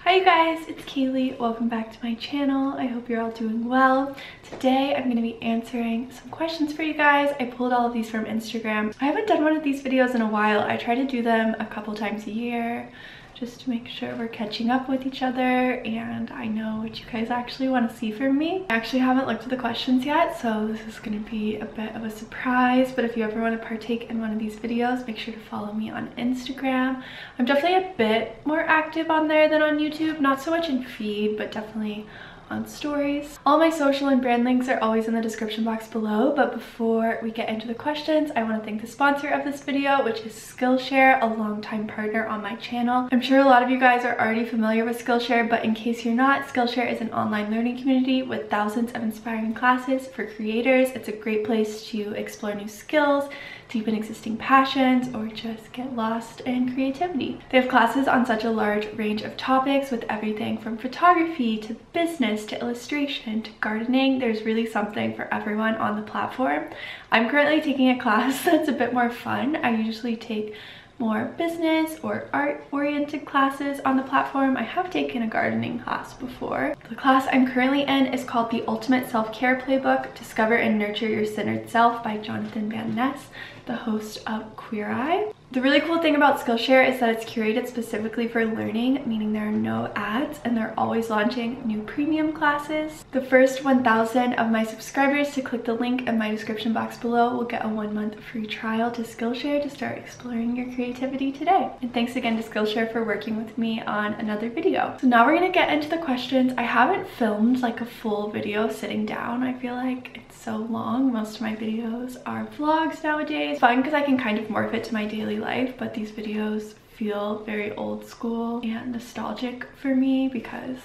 Hi you guys, it's Kaylee. Welcome back to my channel. I hope you're all doing well. Today I'm going to be answering some questions for you guys. I pulled all of these from Instagram. I haven't done one of these videos in a while. I try to do them a couple times a year just to make sure we're catching up with each other and I know what you guys actually want to see from me. I actually haven't looked at the questions yet, so this is going to be a bit of a surprise, but if you ever want to partake in one of these videos, make sure to follow me on Instagram. I'm definitely a bit more active on there than on YouTube, not so much in feed, but definitely on stories. All my social and brand links are always in the description box below, but before we get into the questions, I want to thank the sponsor of this video, which is Skillshare, a longtime partner on my channel. I'm sure a lot of you guys are already familiar with Skillshare, but in case you're not, Skillshare is an online learning community with thousands of inspiring classes for creators. It's a great place to explore new skills, deepen existing passions, or just get lost in creativity. They have classes on such a large range of topics with everything from photography to business to illustration to gardening. There's really something for everyone on the platform. I'm currently taking a class that's a bit more fun. I usually take more business or art-oriented classes on the platform. I have taken a gardening class before. The class I'm currently in is called The Ultimate Self-Care Playbook, Discover and Nurture Your Centered Self by Jonathan Van Ness, the host of Queer Eye. The really cool thing about Skillshare is that it's curated specifically for learning, meaning there are no ads and they're always launching new premium classes. The first 1,000 of my subscribers to click the link in my description box below will get a 1-month free trial to Skillshare to start exploring your creativity today. And thanks again to Skillshare for working with me on another video. So now we're gonna get into the questions. I haven't filmed like a full video sitting down. I feel like it's so long. Most of my videos are vlogs nowadays. It's fun because I can kind of morph it to my daily life, but these videos feel very old school and nostalgic for me because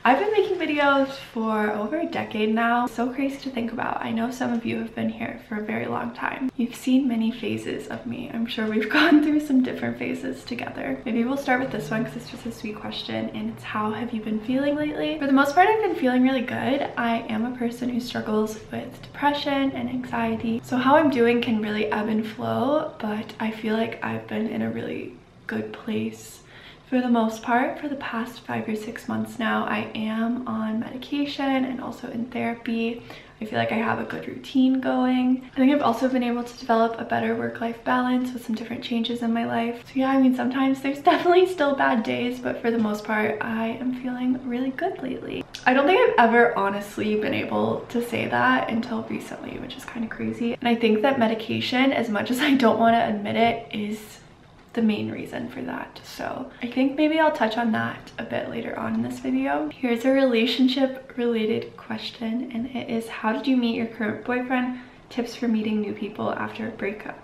I've been making videos for over a decade now. So crazy to think about. I know some of you have been here for a very long time. You've seen many phases of me. I'm sure we've gone through some different phases together. Maybe we'll start with this one because it's just a sweet question, and it's how have you been feeling lately? For the most part, I've been feeling really good. I am a person who struggles with depression and anxiety, so how I'm doing can really ebb and flow, but I feel like I've been in a really good place for the most part. For the past 5 or 6 months now, I am on medication and also in therapy. I feel like I have a good routine going. I think I've also been able to develop a better work-life balance with some different changes in my life. So yeah, I mean, sometimes there's definitely still bad days, but for the most part, I am feeling really good lately. I don't think I've ever honestly been able to say that until recently, which is kind of crazy. And I think that medication, as much as I don't want to admit it, is the main reason for that. So I think maybe I'll touch on that a bit later on in this video. Here's a relationship related question, and it is, how did you meet your current boyfriend? Tips for meeting new people after a breakup.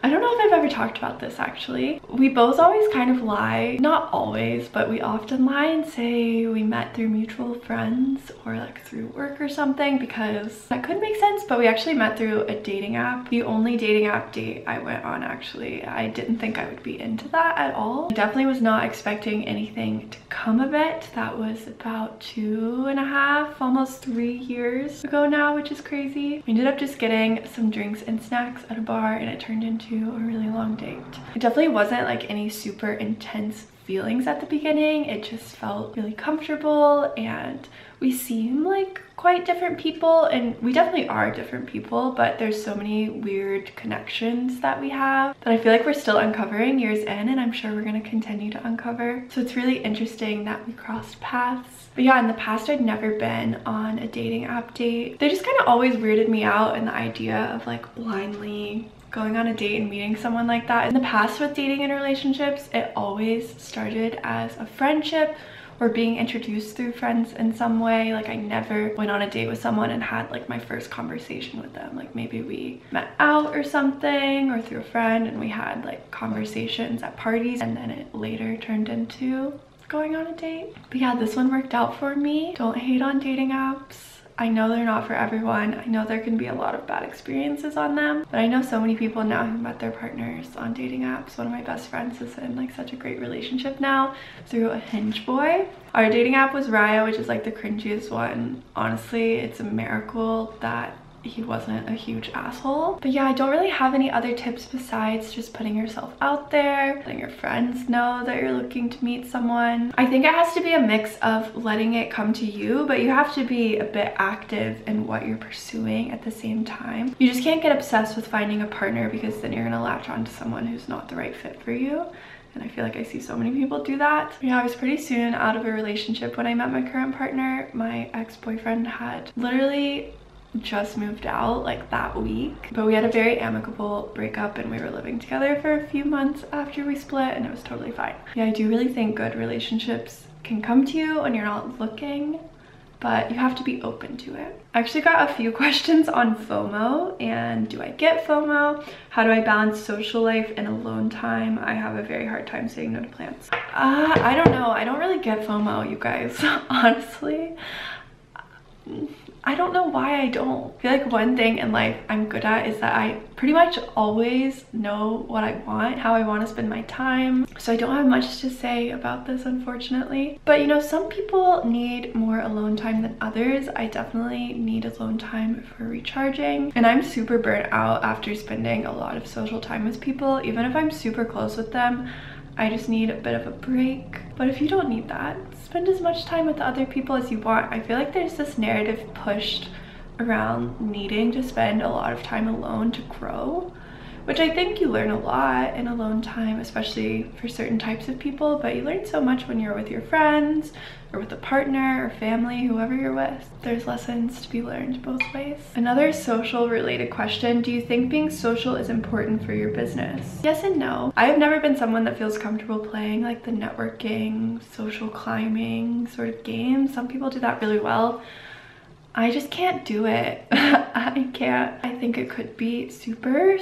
I don't know if I've ever talked about this actually. We both always kind of lie, not always, but we often lie and say we met through mutual friends or like through work or something, because that could make sense, but we actually met through a dating app. The only dating app date I went on, actually. I didn't think I would be into that at all. I definitely was not expecting anything to come of it. That was about 2.5, almost 3 years ago now, which is crazy. We ended up just getting some drinks and snacks at a bar and it turned into a really long date. It definitely wasn't like any super intense feelings at the beginning. It just felt really comfortable, and we seem like quite different people, and we definitely are different people, but there's so many weird connections that we have that I feel like we're still uncovering years in, and I'm sure we're going to continue to uncover. So it's really interesting that we crossed paths. But yeah, in the past I'd never been on a dating app date. They just kind of always weirded me out, and the idea of like blindly going on a date and meeting someone like that. In the past with dating and relationships, it always started as a friendship or being introduced through friends in some way. Like I never went on a date with someone and had like my first conversation with them. Like maybe we met out or something or through a friend and we had like conversations at parties, and then it later turned into going on a date. But yeah, this one worked out for me. Don't hate on dating apps. I know they're not for everyone. I know there can be a lot of bad experiences on them, but I know so many people now who met their partners on dating apps. One of my best friends is in like such a great relationship now through a Hinge boy. Our dating app was Raya, which is like the cringiest one. Honestly, it's a miracle that he wasn't a huge asshole. But yeah, I don't really have any other tips besides just putting yourself out there, letting your friends know that you're looking to meet someone. I think it has to be a mix of letting it come to you, but you have to be a bit active in what you're pursuing at the same time. You just can't get obsessed with finding a partner, because then you're gonna latch on to someone who's not the right fit for you. And I feel like I see so many people do that. Yeah, I was pretty soon out of a relationship when I met my current partner. My ex-boyfriend had literally just moved out like that week, but we had a very amicable breakup and we were living together for a few months after we split, and it was totally fine. Yeah, I do really think good relationships can come to you when you're not looking, but you have to be open to it. I actually got a few questions on FOMO and do I get FOMO? How do I balance social life and alone time? I have a very hard time saying no to plans. I don't know. I don't really get FOMO, you guys, honestly. I don't know why I don't. I feel like one thing in life I'm good at is that I pretty much always know what I want, how I want to spend my time. So I don't have much to say about this, unfortunately. But you know, some people need more alone time than others. I definitely need alone time for recharging. And I'm super burnt out after spending a lot of social time with people. Even if I'm super close with them, I just need a bit of a break. But if you don't need that, spend as much time with other people as you want. I feel like there's this narrative pushed around needing to spend a lot of time alone to grow, which I think you learn a lot in alone time, especially for certain types of people, but you learn so much when you're with your friends or with a partner or family, whoever you're with. There's lessons to be learned both ways. Another social related question, do you think being social is important for your business? Yes and no. I have never been someone that feels comfortable playing like the networking, social climbing sort of games. Some people do that really well. I just can't do it. I can't. I think it could be super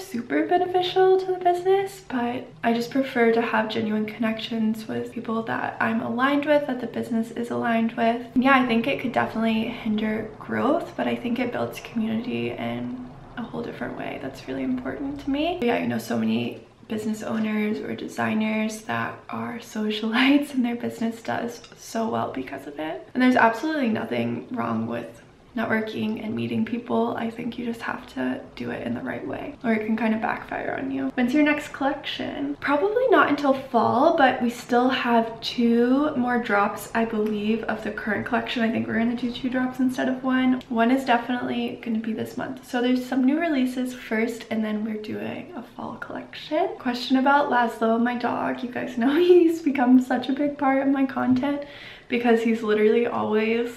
beneficial to the business, but I just prefer to have genuine connections with people that I'm aligned with, that the business is aligned with. Yeah, I think it could definitely hinder growth, but I think it builds community in a whole different way. That's really important to me. But yeah, you know, so many business owners or designers that are socialites and their business does so well because of it. And there's absolutely nothing wrong with networking and meeting people. I think you just have to do it in the right way, or it can kind of backfire on you. When's your next collection? Probably not until fall, but we still have 2 more drops, I believe, of the current collection. I think we're gonna do 2 drops instead of 1. One is definitely gonna be this month. So there's some new releases first, and then we're doing a fall collection. Question about Laszlo, my dog. You guys know he's become such a big part of my content because he's literally always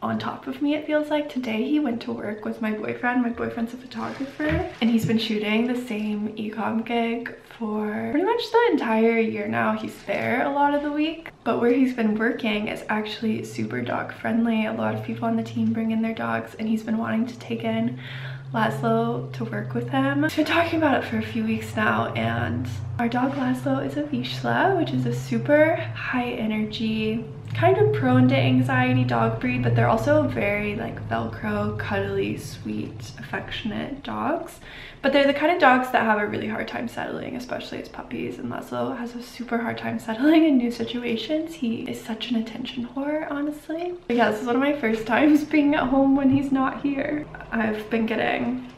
on top of me, it feels like. Today he went to work with my boyfriend. My boyfriend's a photographer, and he's been shooting the same e-com gig for pretty much the entire year now. He's there a lot of the week, but where he's been working is actually super dog friendly. A lot of people on the team bring in their dogs, and he's been wanting to take in Laszlo to work with him. He's been talking about it for a few weeks now, and our dog Laszlo is a Vizsla, which is a super high energy, kind of prone to anxiety dog breed, but they're also very like Velcro, cuddly, sweet, affectionate dogs. But they're the kind of dogs that have a really hard time settling, especially as puppies, and Laszlo has a super hard time settling in new situations. He is such an attention whore, honestly. But yeah, this is one of my first times being at home when he's not here. I've been getting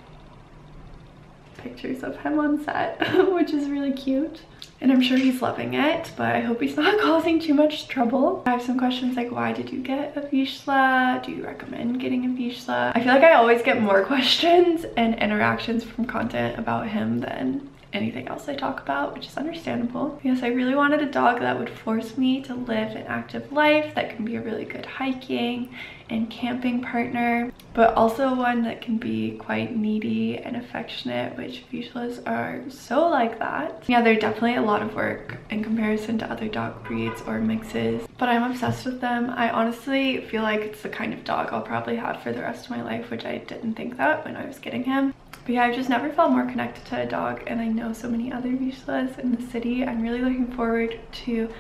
pictures of him on set, which is really cute. And I'm sure he's loving it, but I hope he's not causing too much trouble. I have some questions like, why did you get a Vizsla? Do you recommend getting a Vizsla? I feel like I always get more questions and interactions from content about him than anything else I talk about, which is understandable. Yes, I really wanted a dog that would force me to live an active life, that can be a really good hiking and camping partner, but also one that can be quite needy and affectionate, which Vizslas are so like that. Yeah, they're definitely a lot of work in comparison to other dog breeds or mixes, but I'm obsessed with them. I honestly feel like it's the kind of dog I'll probably have for the rest of my life, which I didn't think that when I was getting him. But yeah, I've just never felt more connected to a dog, and I know so many other Vizslas in the city. I'm really looking forward to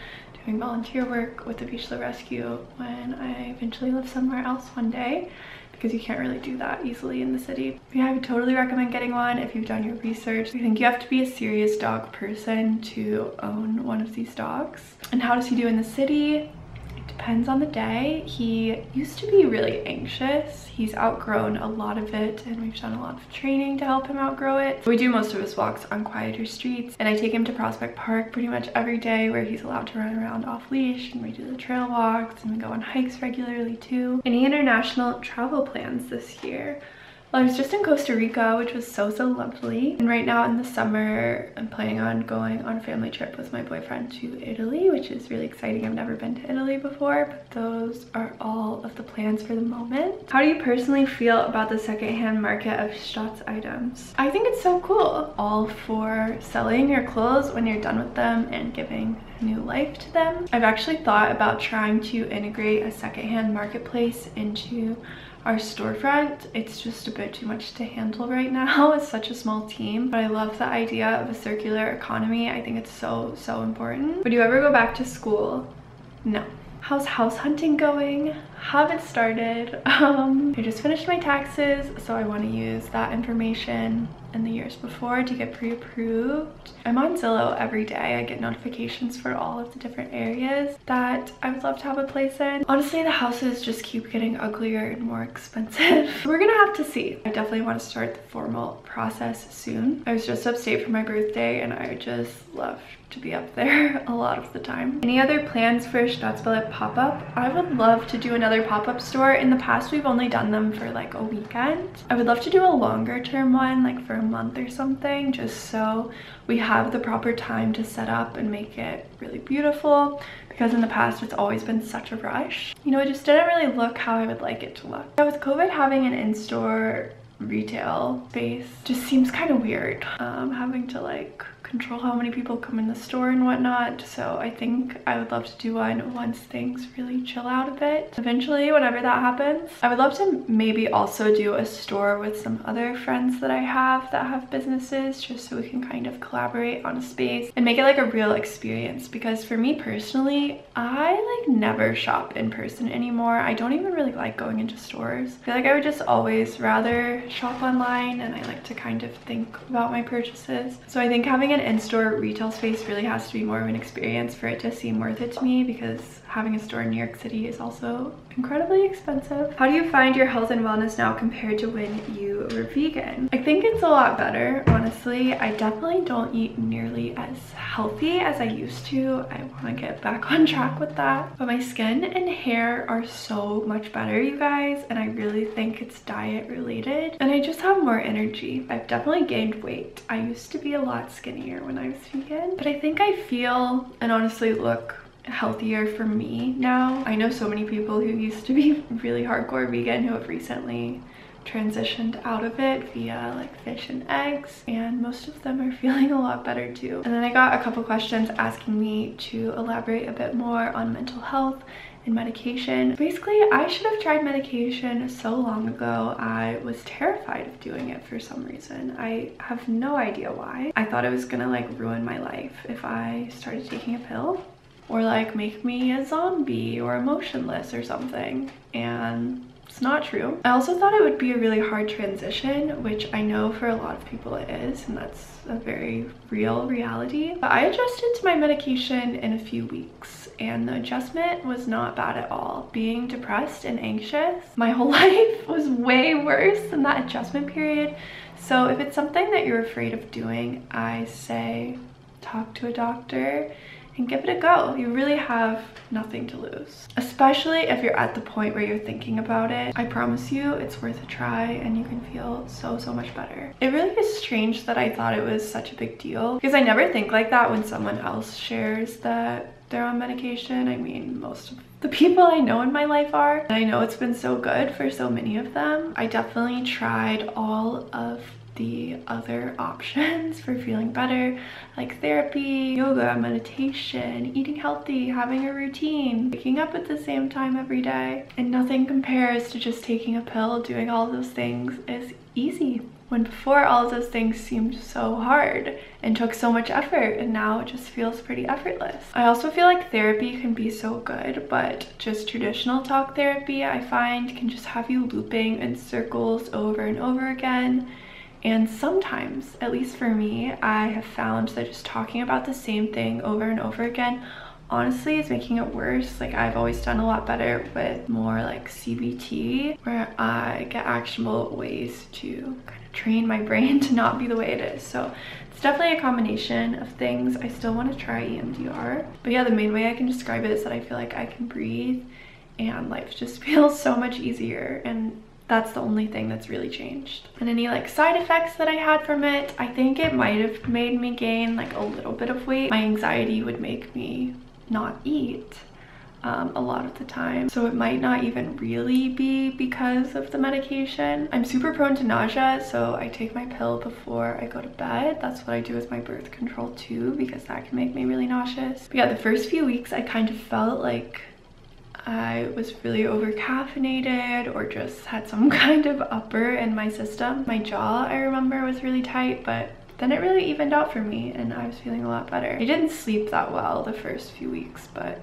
doing volunteer work with the Vizsla Rescue when I eventually live somewhere else one day, because you can't really do that easily in the city. But yeah, I would totally recommend getting one if you've done your research. I think you have to be a serious dog person to own one of these dogs. And how does he do in the city? depends on the day. He used to be really anxious. He's outgrown a lot of it, and we've done a lot of training to help him outgrow it. We do most of his walks on quieter streets, and I take him to Prospect Park pretty much every day where he's allowed to run around off leash, and we do the trail walks, and we go on hikes regularly too. Any international travel plans this year? Well, I was just in Costa Rica, which was so lovely. And right now in the summer, I'm planning on going on a family trip with my boyfriend to Italy, which is really exciting. I've never been to Italy before, but those are all of the plans for the moment. How do you personally feel about the secondhand market of Staatsballett items? I think it's so cool. All for selling your clothes when you're done with them and giving new life to them. I've actually thought about trying to integrate a secondhand marketplace into our storefront. It's just a bit too much to handle right now. It's such a small team, but I love the idea of a circular economy. I think it's so important. Would you ever go back to school? No. How's house hunting going? Haven't started. I just finished my taxes, so I want to use that information in the years before to get pre-approved. I'm on Zillow every day. I get notifications for all of the different areas that I would love to have a place in. Honestly, the houses just keep getting uglier and more expensive. We're gonna have to see. I definitely want to start the formal process soon. I was just upstate for my birthday, and I just love to be up there a lot of the time. Any other plans for Schnatzvalet pop-up? I would love to do another pop-up store. In the past, we've only done them for like a weekend. I would love to do a longer term one, like for a month or something, just so we have the proper time to set up and make it really beautiful, because in the past it's always been such a rush. You know, it just didn't really look how I would like it to look. With COVID, having an in-store retail space just seems kind of weird, having to like control how many people come in the store and whatnot. So I think I would love to do one once things really chill out a bit. Eventually, whenever that happens, I would love to maybe also do a store with some other friends that I have that have businesses, just so we can kind of collaborate on a space and make it like a real experience. Because for me personally, I like never shop in person anymore. I don't even really like going into stores. I feel like I would just always rather shop online, and I like to kind of think about my purchases. So I think having an in-store retail space really has to be more of an experience for it to seem worth it to me, because having a store in New York City is also incredibly expensive. How do you find your health and wellness now compared to when you were vegan? I think it's a lot better, honestly. I definitely don't eat nearly as healthy as I used to. I want to get back on track with that. But my skin and hair are so much better, you guys, and I really think it's diet related. And I just have more energy. I've definitely gained weight. I used to be a lot skinnier when I was vegan, but I think I feel and honestly look healthier for me now. I know so many people who used to be really hardcore vegan who have recently transitioned out of it via like fish and eggs, and most of them are feeling a lot better too. And then I got a couple questions asking me to elaborate a bit more on mental health and medication. Basically, I should have tried medication so long ago. I was terrified of doing it for some reason. I have no idea why. I thought it was gonna like ruin my life if I started taking a pill, or like make me a zombie or emotionless or something, and it's not true. I also thought it would be a really hard transition, which I know for a lot of people it is, and that's a very real reality. But I adjusted to my medication in a few weeks, and the adjustment was not bad at all. Being depressed and anxious my whole life was way worse than that adjustment period. So if it's something that you're afraid of doing, I say talk to a doctor and give it a go. You really have nothing to lose, especially if you're at the point where you're thinking about it. I promise you it's worth a try, and you can feel so much better. It really is strange that I thought it was such a big deal, because I never think like that when someone else shares that they're on medication. I mean, most of the people I know in my life are, and I know it's been so good for so many of them. I definitely tried all of the other options for feeling better, like therapy, yoga, meditation, eating healthy, having a routine, waking up at the same time every day. And nothing compares to just taking a pill. Doing all those things is easy, when before all of those things seemed so hard and took so much effort, and now it just feels pretty effortless. I also feel like therapy can be so good, but just traditional talk therapy, I find, can just have you looping in circles over and over again. And sometimes, at least for me, I have found that just talking about the same thing over and over again honestly is making it worse. Like, I've always done a lot better with more like CBT, where I get actionable ways to kind of train my brain to not be the way it is. So it's definitely a combination of things. I still want to try EMDR, but yeah, the main way I can describe it is that I feel like I can breathe and life just feels so much easier, and that's the only thing that's really changed. And any like side effects that I had from it, I think it might have made me gain like a little bit of weight. My anxiety would make me not eat a lot of the time, so it might not even really be because of the medication. I'm super prone to nausea, so I take my pill before I go to bed. That's what I do with my birth control too, because that can make me really nauseous. But yeah, the first few weeks I kind of felt like I was really over caffeinated or just had some kind of upper in my system. My jaw, I remember, was really tight, but then it really evened out for me and I was feeling a lot better. I didn't sleep that well the first few weeks, but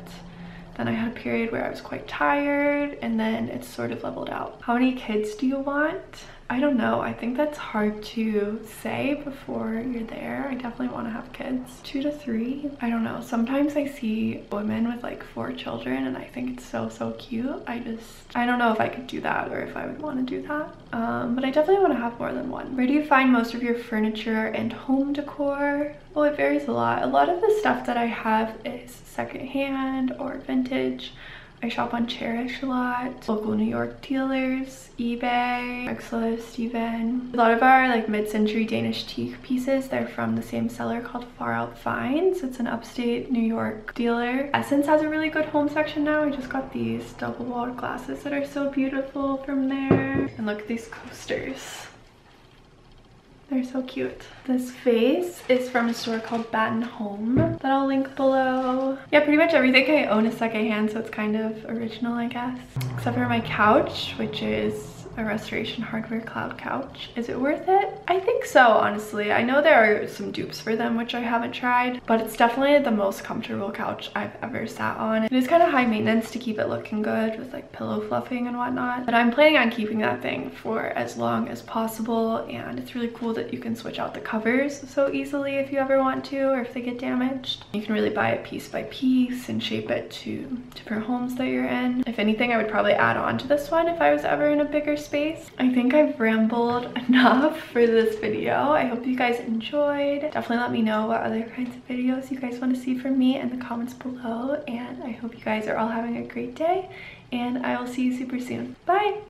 then I had a period where I was quite tired, and then it's sort of leveled out. How many kids do you want? I don't know. I think that's hard to say before you're there. I definitely want to have kids. 2 to 3. I don't know. Sometimes I see women with like 4 children and I think it's so cute. I don't know if I could do that or if I would want to do that. But I definitely want to have more than one. Where do you find most of your furniture and home decor? Well, it varies a lot. A lot of the stuff that I have is secondhand or vintage. I shop on Chairish a lot, local New York dealers, eBay, Craigslist even. A lot of our like mid-century Danish teak pieces, they're from the same seller called Far Out Finds. It's an upstate New York dealer. Essence has a really good home section now. I just got these double-walled glasses that are so beautiful from there. And look at these coasters. They're so cute. This vase is from a store called Battenhome that I'll link below. Yeah, pretty much everything I own is secondhand, so it's kind of original, I guess. Except for my couch, which is a Restoration Hardware cloud couch. Is it worth it? I think so, honestly. I know there are some dupes for them, which I haven't tried, but it's definitely the most comfortable couch I've ever sat on. It is kind of high maintenance to keep it looking good with like pillow fluffing and whatnot, but I'm planning on keeping that thing for as long as possible, and it's really cool that you can switch out the covers so easily if you ever want to, or if they get damaged. You can really buy it piece by piece and shape it to different homes that you're in. If anything, I would probably add on to this one if I was ever in a bigger space. I think I've rambled enough for this video. I hope you guys enjoyed. Definitely let me know what other kinds of videos you guys want to see from me in the comments below, and I hope you guys are all having a great day, and I will see you super soon. Bye!